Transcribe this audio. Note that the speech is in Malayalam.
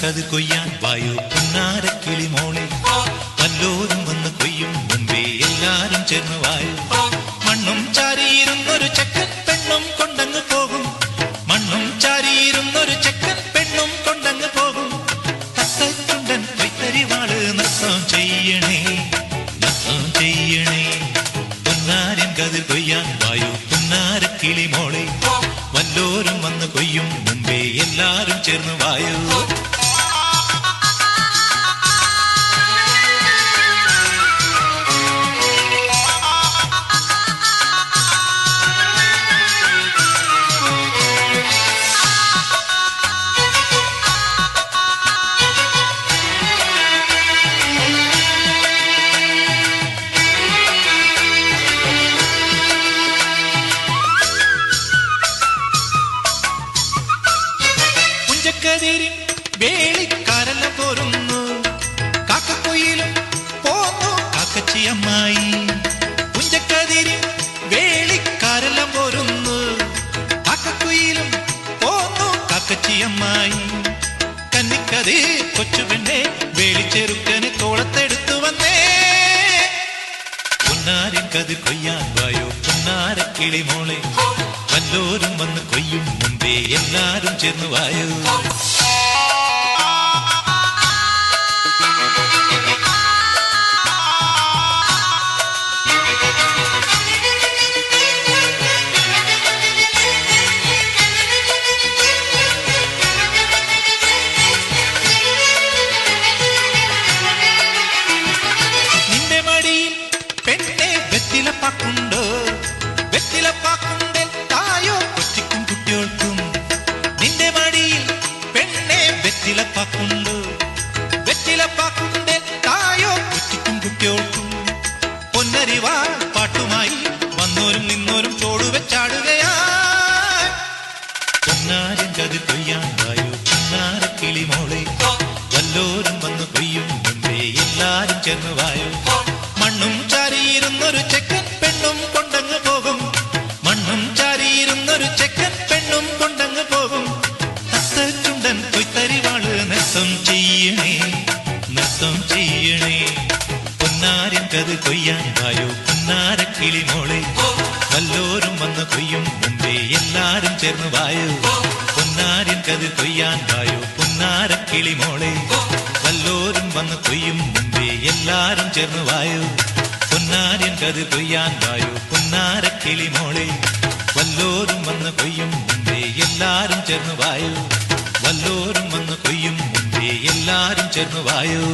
കതിർ കൊയ്യാൻ വായു പുന്നാരക്കിളി മോളെ വല്ലോരും വന്ന് കൊയ്യും മുമ്പേ എല്ലാരും ചേർന്ന് വായു മണ്ണും ചാരിയിരുന്നൊരു ചെക്കൻ പെണ്ണും കൊണ്ടങ്ങ് പോകും മണ്ണും ചാരിയിരുന്നൊരു ചെക്കൻ പെണ്ണും കൊണ്ടങ്ങ് പോകും തത്തച്ചുണ്ടൻ കൈത്തരിവാള് നൃത്തം ചെയ്യണേ പുന്നാരൻ കതിർ കൊയ്യാൻ വായു പുന്നാരക്കിളി മോളെ വല്ലോരും വന്ന് കൊയ്യും മുമ്പേ എല്ലാരും ചേർന്ന് വായു വേളിക്കാരല്ല പോരുന്നു കാക്കക്കൊയിലും പോന്നു കാക്കച്ചിയമ്മായി പുഞ്ചക്കതിരിൻ വേളിക്കാരെല്ലാം പോരുന്നു കാക്കക്കൊയിലും പോന്നു കാക്കച്ചിയമ്മായി കന്നിക്കതി കൊച്ചുപെണ്ണെ വേളിച്ചെറുക്കനെ തോളത്തെടുത്തു വന്നേ പുന്നാരിൻ കതിർ കൊയ്യാൻ വായോ പുന്നാരക്കിളി മോളെ വല്ലോരും വന്ന് കൊയ്യും മുമ്പേ എല്ലാരും ചേർന്ന് വായോ നിന്റെ മടിയിൽ പെണ്ണെ വെറ്റിലപ്പാക്കുണ്ടോ വെറ്റിലപ്പാക്കുണ്ടേ തായോ കൊച്ചിക്കും കുട്ടികൾക്കും നിന്റെ മടിയിൽ പെണ്ണെ വെറ്റിലപ്പാക്കുണ്ടോ വെറ്റിലപ്പാക്കുണ്ടേ തായോ കൊച്ചിക്കും കുട്ടികൾക്കും പൊന്നരിവാ പാട്ടുമായി വന്നോരും നിന്നോരും ചോടുവെച്ചാടുകയാ പൊന്നാരൻ കതിർ കൊയ്യാൻ വായോ പുന്നാരക്കിളി മോളെ വല്ലോരും വന്ന് കൊയ്യും മുമ്പേ എല്ലാരും ചേർന്ന് വായോ മണ്ണും ചാരിയിരുന്നൊരു ചെക്കൻ പെണ്ണും കൊണ്ടങ്ങ് പോകും മണ്ണും ചാരിയിരുന്നൊരു ചെക്കൻ പെണ്ണും കൊണ്ടങ്ങ് പോകും തത്തച്ചുണ്ടൻ കൊയ്ത്തരിവാള് നൃത്തം ചെയ്യണേ പൊന്നാരൻ കതിർ കൊയ്യാൻ വായോ പുന്നാരക്കിളി മോളെ വല്ലോരും വന്ന് കൊയ്യും മുമ്പേ എല്ലാരും ചേർന്ന് വായോ പൊന്നാരൻ കതിർ കൊയ്യാൻ വായോ പുന്നാരക്കിളി മോളെ വല്ലോരും വന്ന് കൊയ്യും മുമ്പേ എല്ലാരും ചേർന്ന് വായോ പൊന്നാരൻ കതിർ കൊയ്യാൻ വായോ പുന്നാരക്കിളി മോളെ വല്ലോരും വന്ന് കൊയ്യും മുമ്പേ എല്ലാരും ചേർന്ന് വായോ വല്ലോരും വന്ന് കൊയ്യും മുമ്പേ എല്ലാരും ചേർന്ന് വായോ